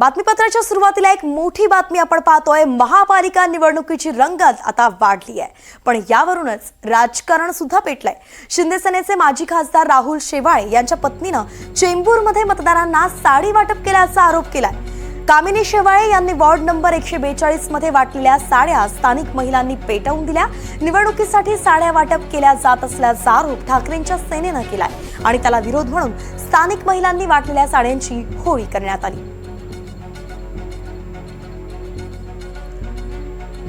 बातमीपत्राच्या सुरुवातीला एक मोठी बातमी आपण पाहतोय। महापालिका निवडणुकीची रंगत आता वाढली आहे, पण यावरूनच राजकारण सुद्धा पेटलंय। शिंदे सेनेचे माजी खासदार राहुल शेवाळे यांच्या पत्नीने चेंबूरमध्ये मतदारांना साडी वाटप केल्याचा आरोप केलाय। कामिनी शेवाळे यांनी वॉर्ड नंबर 142 मध्ये वाटलेल्या साड्या स्थानिक महिलांनी पेटवून दिल्या। निवडणुकीसाठी साड्या वाटप केल्या जात असल्याचा आरोप ठाकरेंच्या सेनेनं केलाय आणि त्याला विरोध म्हणून स्थानिक महिलांनी वाटलेल्या साड्यांची होळी करण्यात आली।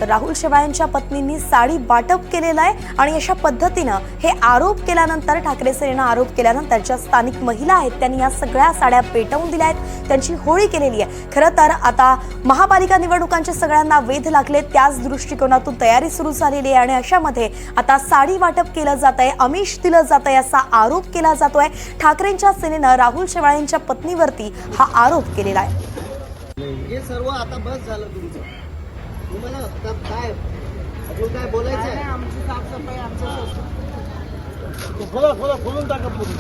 तर राहुल शेवाळेंच्या पत्नींनी साडी वाटप केलेलं आहे आणि अशा पद्धतीनं हे आरोप केल्यानंतर ठाकरे सेनेनं आरोप केल्यानंतर ज्या स्थानिक महिला आहेत त्यांनी या सगळ्या साड्या पेटवून दिल्या आहेत, त्यांची होळी केलेली आहे। खरं तर आता महापालिका निवडणुकांचे सगळ्यांना वेध लागले, त्याच दृष्टिकोनातून तयारी सुरू झालेली आहे आणि अशामध्ये आता साडी वाटप केलं जात आहे, आमिष दिलं जात आहे असा आरोप केला जातोय। ठाकरेंच्या सेनेनं राहुल शेवाळेंच्या पत्नीवरती हा आरोप केलेला आहे। हे सर्व आता बस झालं तुमचं। तुम्हाला काय अजून काय बोलायचं आहे? आमची साफसफाई आमचं खोलून टाका पूर्ण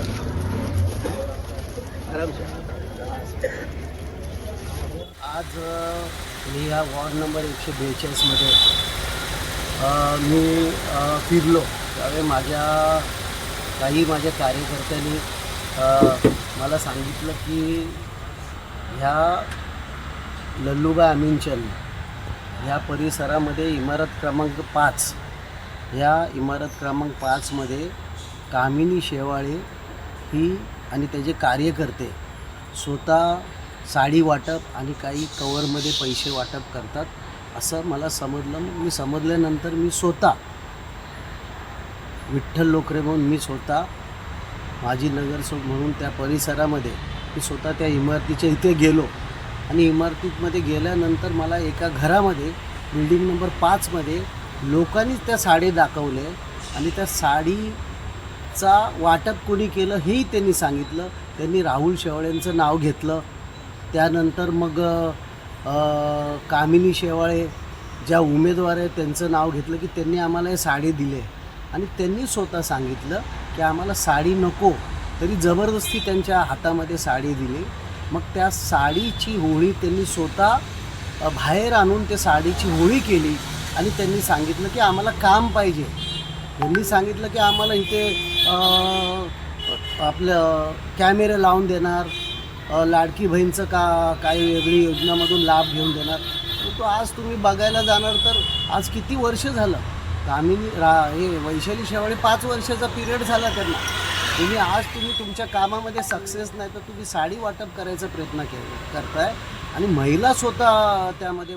आज मी या वॉर्ड नंबर 142 मध्ये मी फिरलो त्यावेळी माझ्या कार्यकर्त्यांनी मला सांगितलं की ह्या लल्लूबाई अमीनचंद ह्या परिसरामध्ये इमारत क्रमांक 5 ह्या इमारत क्रमांक 5 मध्ये कामिनी शेवाळे ही आणि त्याचे कार्यकर्ते स्वतः साडी वाटप आणि काही कवरमध्ये पैसे वाटप करतात असं मला समजलं। मी समजल्यानंतर मी स्वतः विठ्ठल लोकरे म्हणून मी स्वतः माजी नगरसेवक म्हणून त्या परिसरामध्ये मी स्वतः त्या इमारतीच्या इथे गेलो आणि इमारतीमध्ये गेल्यानंतर मला एका घरामध्ये बिल्डिंग नंबर 5 मध्ये लोकांनीच त्या साडी दाखवले आणि त्या साडीचा वाटप कोणी केलं हेही त्यांनी सांगितलं। त्यांनी राहुल शेवाळेंचं नाव घेतलं। त्यानंतर मग कामिनी शेवाळे ज्या उमेदवार आहेत त्यांचं नाव घेतलं की त्यांनी आम्हाला हे साडी दिले आणि त्यांनी स्वतः सांगितलं की आम्हाला साडी नको, तरी जबरदस्ती त्यांच्या हातामध्ये साडी दिली। मग त्या साडीची होळी त्यांनी स्वतः बाहेर आणून त्या साडीची होळी केली आणि त्यांनी सांगितलं की आम्हाला काम पाहिजे। त्यांनी सांगितलं की आम्हाला इथे आपलं कॅमेरे लावून देणार, लाडकी बहीणचं काही वेगळी योजनामधून लाभ घेऊन देणार। तो आज तुम्ही बघायला जाणार तर आज किती वर्ष झालं कामिनी हे वैशाली शेवाळे 5 वर्षाचा पिरियड झाला त्यांना। तुम्ही तुमच्या कामामध्ये सक्सेस नाही तर तुम्ही साडी वाटप करायचा प्रयत्न करताय आणि महिला स्वतः त्यामध्ये